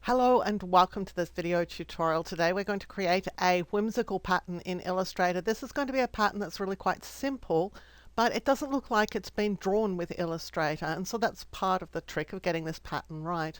Hello and welcome to this video tutorial. Today we're going to create a whimsical pattern in Illustrator. This is going to be a pattern that's really quite simple, but it doesn't look like it's been drawn with Illustrator, and so that's part of the trick of getting this pattern right.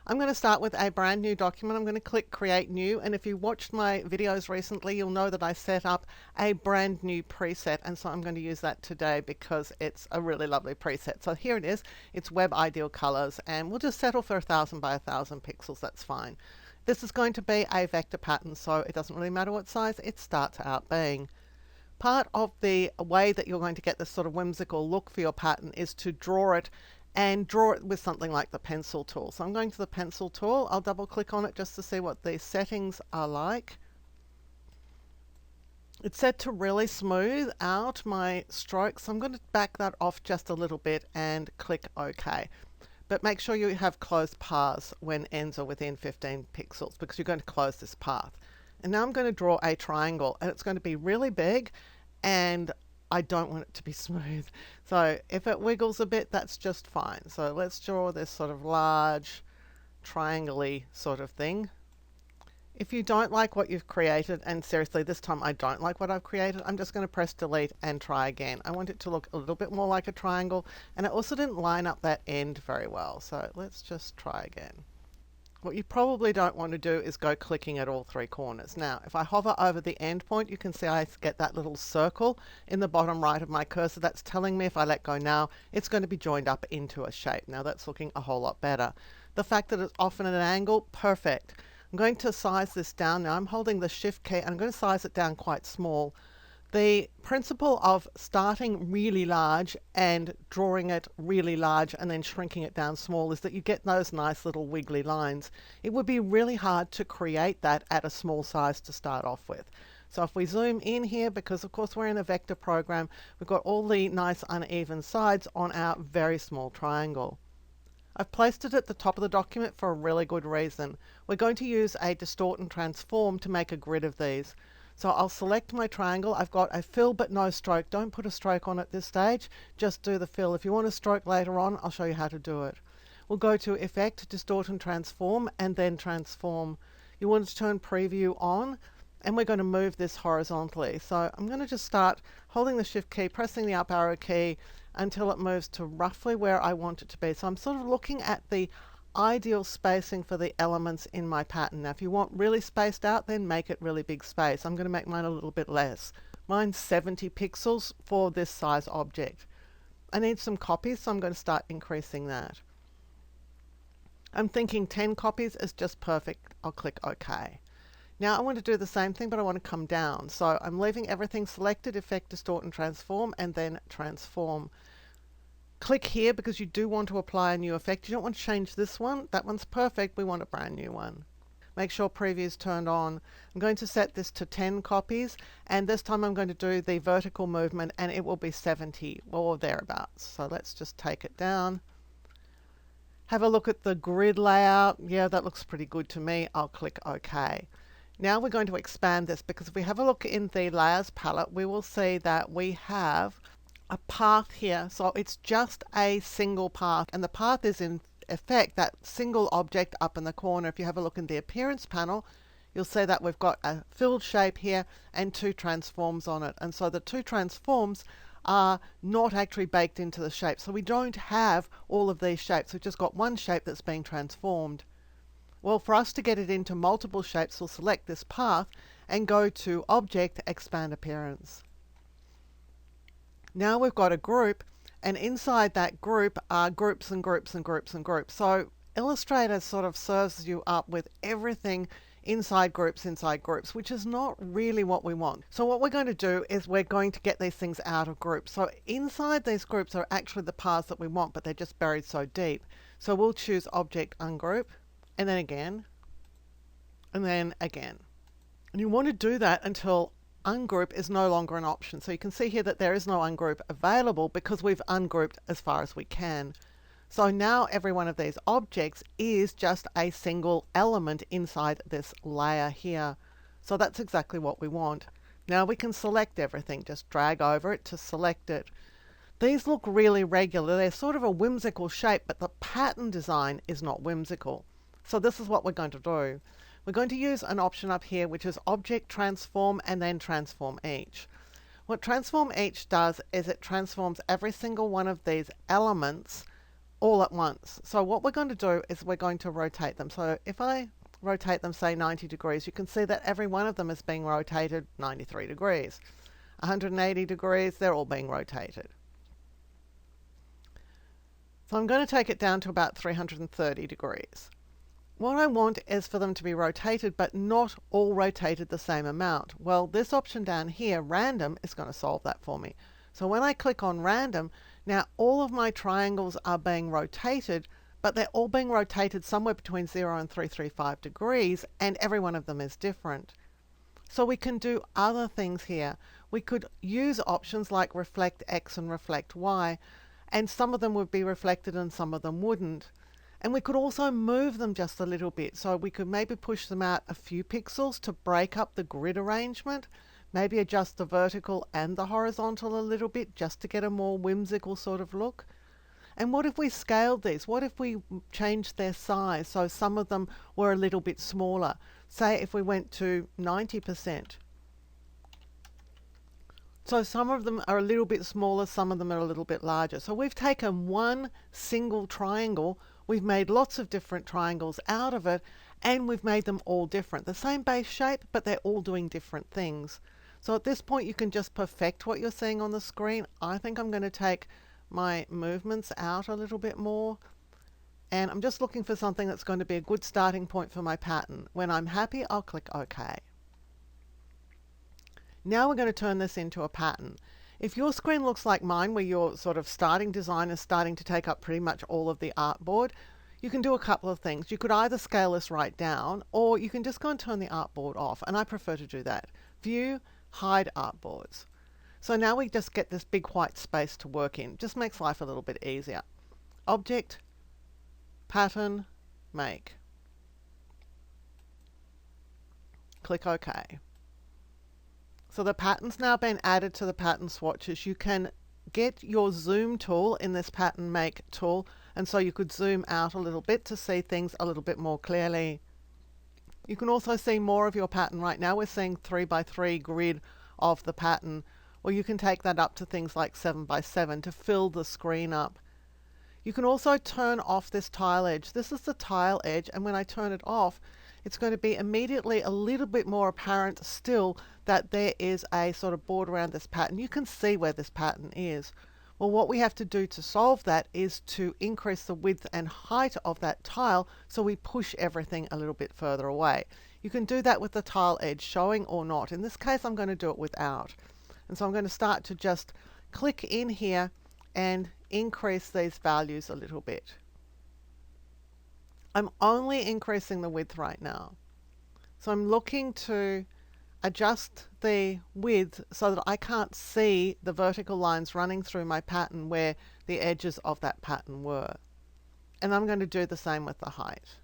I'm going to start with a brand new document. I'm going to click Create New, and if you watched my videos recently, you'll know that I set up a brand new preset, and so I'm going to use that today because it's a really lovely preset. So here it is. It's Web Ideal Colors, and we'll just settle for 1000 by 1000 pixels. That's fine. This is going to be a vector pattern, so it doesn't really matter what size it starts out being. Part of the way that you're going to get this sort of whimsical look for your pattern is to draw it, and draw it with something like the pencil tool. So I'm going to the pencil tool. I'll double click on it just to see what the settings are like. It's set to really smooth out my strokes. So I'm going to back that off just a little bit and click OK. But make sure you have closed paths when ends are within 15 pixels because you're going to close this path. And now I'm going to draw a triangle, and it's going to be really big, and I don't want it to be smooth. So if it wiggles a bit, that's just fine. So let's draw this sort of large triangle-y sort of thing. If you don't like what you've created, and seriously this time I don't like what I've created, I'm just going to press delete and try again. I want it to look a little bit more like a triangle, and I also didn't line up that end very well. So let's just try again. What you probably don't want to do is go clicking at all three corners. Now, if I hover over the end point, you can see I get that little circle in the bottom right of my cursor. That's telling me if I let go now, it's going to be joined up into a shape. Now that's looking a whole lot better. The fact that it's often at an angle, perfect. I'm going to size this down now. I'm holding the Shift key and I'm going to size it down quite small. The principle of starting really large and drawing it really large and then shrinking it down small is that you get those nice little wiggly lines. It would be really hard to create that at a small size to start off with. So if we zoom in here, because of course we're in a vector program, we've got all the nice uneven sides on our very small triangle. I've placed it at the top of the document for a really good reason. We're going to use a distort and transform to make a grid of these. So I'll select my triangle. I've got a fill but no stroke. Don't put a stroke on at this stage, just do the fill. If you want a stroke later on, I'll show you how to do it. We'll go to Effect, Distort and Transform, and then Transform. You want to turn Preview on, and we're going to move this horizontally. So I'm going to just start holding the Shift key, pressing the up arrow key until it moves to roughly where I want it to be. So I'm sort of looking at the ideal spacing for the elements in my pattern. Now if you want really spaced out, then make it really big space. I'm going to make mine a little bit less. Mine's 70 pixels for this size object. I need some copies, so I'm going to start increasing that. I'm thinking 10 copies is just perfect. I'll click OK. Now I want to do the same thing, but I want to come down. So I'm leaving everything selected, Effect, Distort and Transform, and then Transform. Click here because you do want to apply a new effect. You don't want to change this one. That one's perfect. We want a brand new one. Make sure preview is turned on. I'm going to set this to 10 copies, and this time I'm going to do the vertical movement, and it will be 70 or thereabouts. So let's just take it down. Have a look at the grid layout. Yeah, that looks pretty good to me. I'll click OK. Now we're going to expand this because if we have a look in the layers palette, we will see that we have a path here. So it's just a single path, and the path is in effect that single object up in the corner. If you have a look in the appearance panel, you'll see that we've got a filled shape here and two transforms on it. And so the two transforms are not actually baked into the shape. So we don't have all of these shapes. We've just got one shape that's being transformed. Well, for us to get it into multiple shapes, we'll select this path and go to Object, Expand Appearance. Now we've got a group, and inside that group are groups and groups and groups and groups. So Illustrator sort of serves you up with everything inside groups, which is not really what we want. So what we're going to do is we're going to get these things out of groups. So inside these groups are actually the paths that we want, but they're just buried so deep. So we'll choose Object, Ungroup, and then again, and then again. And you want to do that until ungroup is no longer an option. So you can see here that there is no ungroup available because we've ungrouped as far as we can. So now every one of these objects is just a single element inside this layer here. So that's exactly what we want. Now we can select everything, just drag over it to select it. These look really regular. They're sort of a whimsical shape, but the pattern design is not whimsical. So this is what we're going to do. We're going to use an option up here which is Object Transform and then Transform Each. What Transform Each does is it transforms every single one of these elements all at once. So what we're going to do is we're going to rotate them. So if I rotate them, say 90 degrees, you can see that every one of them is being rotated 93 degrees. 180 degrees, they're all being rotated. So I'm going to take it down to about 330 degrees. What I want is for them to be rotated, but not all rotated the same amount. Well, this option down here, Random, is going to solve that for me. So when I click on Random, now all of my triangles are being rotated, but they're all being rotated somewhere between 0 and 335 degrees, and every one of them is different. So we can do other things here. We could use options like Reflect X and Reflect Y, and some of them would be reflected and some of them wouldn't. And we could also move them just a little bit. So we could maybe push them out a few pixels to break up the grid arrangement, maybe adjust the vertical and the horizontal a little bit just to get a more whimsical sort of look. And what if we scaled these? What if we changed their size so some of them were a little bit smaller? Say if we went to 90%. So some of them are a little bit smaller, some of them are a little bit larger. So we've taken one single triangle, we've made lots of different triangles out of it, and we've made them all different. The same base shape, but they're all doing different things. So at this point you can just perfect what you're seeing on the screen. I think I'm going to take my movements out a little bit more, and I'm just looking for something that's going to be a good starting point for my pattern. When I'm happy, I'll click OK. Now we're going to turn this into a pattern. If your screen looks like mine, where your sort of starting design is starting to take up pretty much all of the artboard, you can do a couple of things. You could either scale this right down, or you can just go and turn the artboard off, and I prefer to do that. View, hide artboards. So now we just get this big white space to work in. Just makes life a little bit easier. Object, Pattern, Make. Click OK. So the pattern's now been added to the pattern swatches. You can get your zoom tool in this pattern make tool, and so you could zoom out a little bit to see things a little bit more clearly. You can also see more of your pattern. Right now we're seeing 3 by 3 grid of the pattern, or you can take that up to things like 7 by 7 to fill the screen up. You can also turn off this tile edge. This is the tile edge, and when I turn it off, it's going to be immediately a little bit more apparent still that there is a sort of border around this pattern. You can see where this pattern is. Well, what we have to do to solve that is to increase the width and height of that tile so we push everything a little bit further away. You can do that with the tile edge showing or not. In this case, I'm going to do it without. And so I'm going to start to just click in here and increase these values a little bit. I'm only increasing the width right now. So I'm looking to adjust the width so that I can't see the vertical lines running through my pattern where the edges of that pattern were. And I'm going to do the same with the height.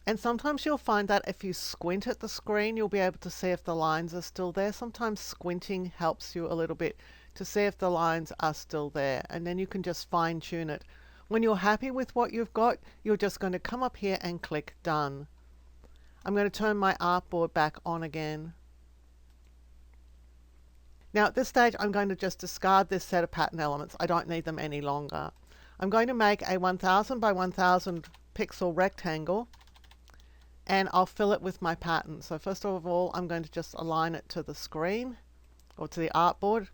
And sometimes you'll find that if you squint at the screen, you'll be able to see if the lines are still there. Sometimes squinting helps you a little bit to see if the lines are still there, and then you can just fine tune it. When you're happy with what you've got, you're just going to come up here and click Done. I'm going to turn my artboard back on again. Now at this stage, I'm going to just discard this set of pattern elements. I don't need them any longer. I'm going to make a 1000 by 1000 pixel rectangle, and I'll fill it with my pattern. So first of all, I'm going to just align it to the screen or to the artboard.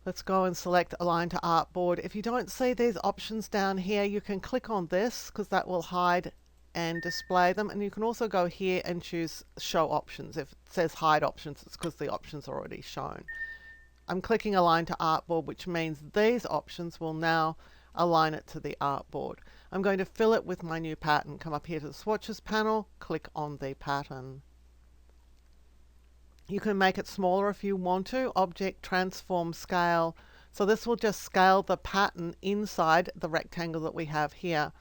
Let's go and select Align to Artboard. If you don't see these options down here, you can click on this because that will hide and display them. And you can also go here and choose Show Options. If it says Hide Options, it's because the options are already shown. I'm clicking Align to Artboard, which means these options will now align it to the artboard. I'm going to fill it with my new pattern. Come up here to the Swatches panel, click on the pattern. You can make it smaller if you want to. Object, Transform, Scale. So this will just scale the pattern inside the rectangle that we have here.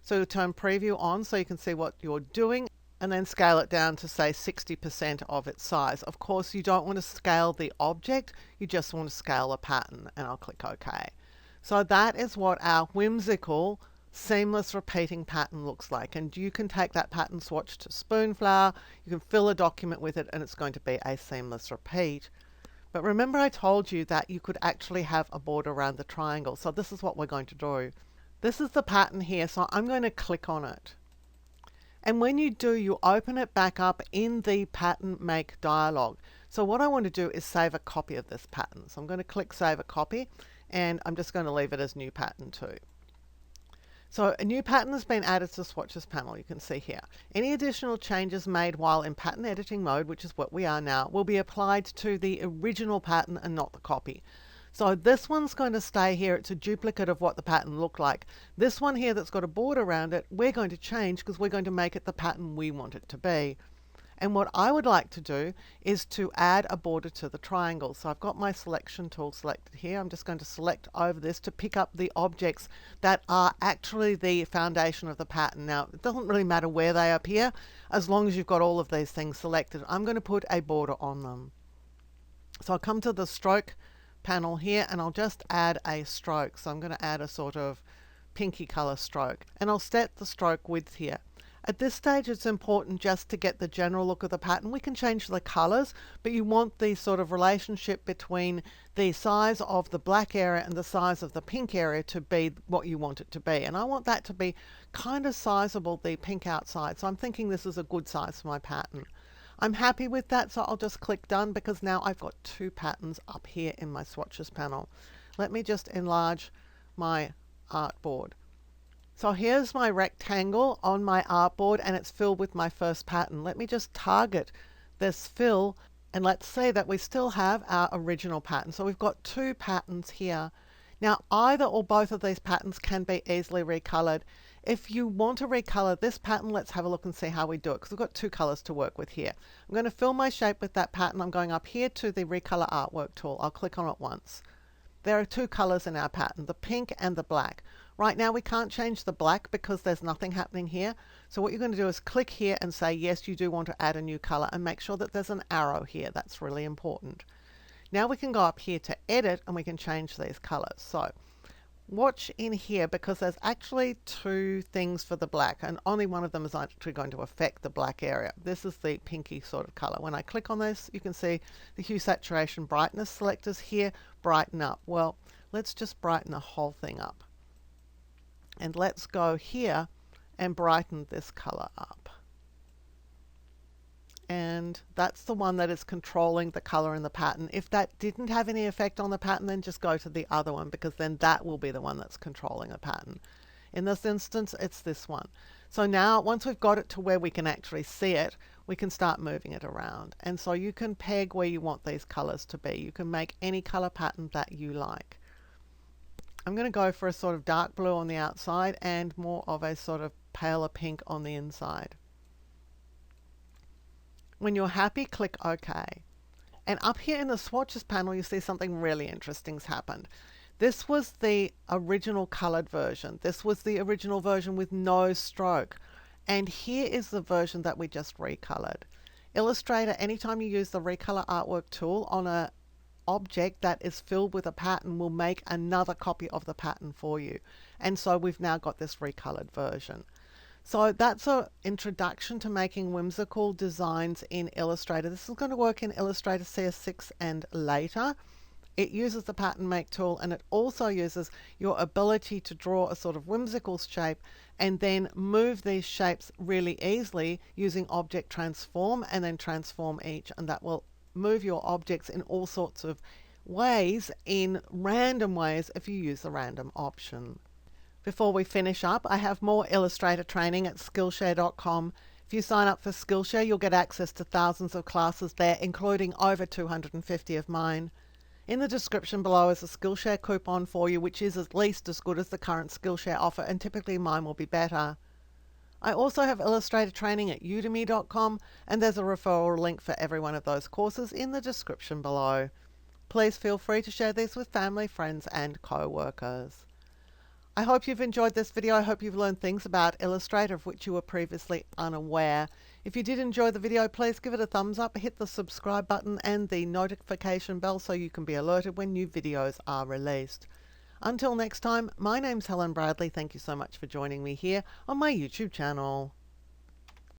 So you turn Preview on so you can see what you're doing, and then scale it down to say 60% of its size. Of course, you don't want to scale the object, you just want to scale a pattern, and I'll click OK. So that is what our whimsical seamless repeating pattern looks like. And you can take that pattern swatch to Spoonflower, you can fill a document with it, and it's going to be a seamless repeat. But remember I told you that you could actually have a border around the triangle. So this is what we're going to do. This is the pattern here, so I'm going to click on it. And when you do, you open it back up in the pattern make dialog. So what I want to do is save a copy of this pattern. So I'm going to click save a copy, and I'm just going to leave it as new pattern 2. So a new pattern has been added to the swatches panel, you can see here. Any additional changes made while in pattern editing mode, which is what we are now, will be applied to the original pattern and not the copy. So this one's going to stay here. It's a duplicate of what the pattern looked like. This one here that's got a border around it, we're going to change because we're going to make it the pattern we want it to be. And what I would like to do is to add a border to the triangle. So I've got my selection tool selected here. I'm just going to select over this to pick up the objects that are actually the foundation of the pattern. Now, it doesn't really matter where they appear, as long as you've got all of these things selected. I'm going to put a border on them. So I'll come to the stroke panel here, and I'll just add a stroke. So I'm going to add a sort of pinky color stroke, and I'll set the stroke width here. At this stage, it's important just to get the general look of the pattern. We can change the colors, but you want the sort of relationship between the size of the black area and the size of the pink area to be what you want it to be. And I want that to be kind of sizable, the pink outside. So I'm thinking this is a good size for my pattern. I'm happy with that, so I'll just click done because now I've got 2 patterns up here in my swatches panel. Let me just enlarge my artboard. So here's my rectangle on my artboard, and it's filled with my first pattern. Let me just target this fill, and let's say that we still have our original pattern. So we've got 2 patterns here. Now either or both of these patterns can be easily recolored. If you want to recolor this pattern, let's have a look and see how we do it, because we've got 2 colors to work with here. I'm going to fill my shape with that pattern. I'm going up here to the Recolour Artwork tool. I'll click on it once. There are 2 colors in our pattern, the pink and the black. Right now we can't change the black because there's nothing happening here. So what you're going to do is click here and say yes, you do want to add a new color, and make sure that there's an arrow here. That's really important. Now we can go up here to edit, and we can change these colors. So watch in here, because there's actually 2 things for the black, and only one of them is actually going to affect the black area. This is the pinky sort of color. When I click on this, you can see the hue, saturation, brightness selectors here brighten up. Well, let's just brighten the whole thing up, and let's go here and brighten this color up. And that's the one that is controlling the color in the pattern. If that didn't have any effect on the pattern, then just go to the other one, because then that will be the one that's controlling the pattern. In this instance, it's this one. So now, once we've got it to where we can actually see it, we can start moving it around. And so you can peg where you want these colors to be. You can make any color pattern that you like. I'm going to go for a sort of dark blue on the outside and more of a sort of paler pink on the inside. When you're happy, click OK. And up here in the swatches panel, you see something really interesting's happened. This was the original colored version. This was the original version with no stroke. And here is the version that we just recolored. Illustrator, anytime you use the Recolour Artwork tool on a object that is filled with a pattern, will make another copy of the pattern for you. And so we've now got this recolored version. So that's an introduction to making whimsical designs in Illustrator. This is going to work in Illustrator CS6 and later. It uses the pattern make tool, and it also uses your ability to draw a sort of whimsical shape and then move these shapes really easily using object transform and then transform each, and that will move your objects in all sorts of ways, in random ways, if you use the random option. Before we finish up, I have more Illustrator training at Skillshare.com. If you sign up for Skillshare, you'll get access to thousands of classes there, including over 250 of mine. In the description below is a Skillshare coupon for you, which is at least as good as the current Skillshare offer, and typically mine will be better. I also have Illustrator training at Udemy.com, and there's a referral link for every one of those courses in the description below. Please feel free to share these with family, friends, and co-workers. I hope you've enjoyed this video. I hope you've learned things about Illustrator of which you were previously unaware. If you did enjoy the video, please give it a thumbs up, hit the subscribe button and the notification bell so you can be alerted when new videos are released. Until next time, my name's Helen Bradley. Thank you so much for joining me here on my YouTube channel.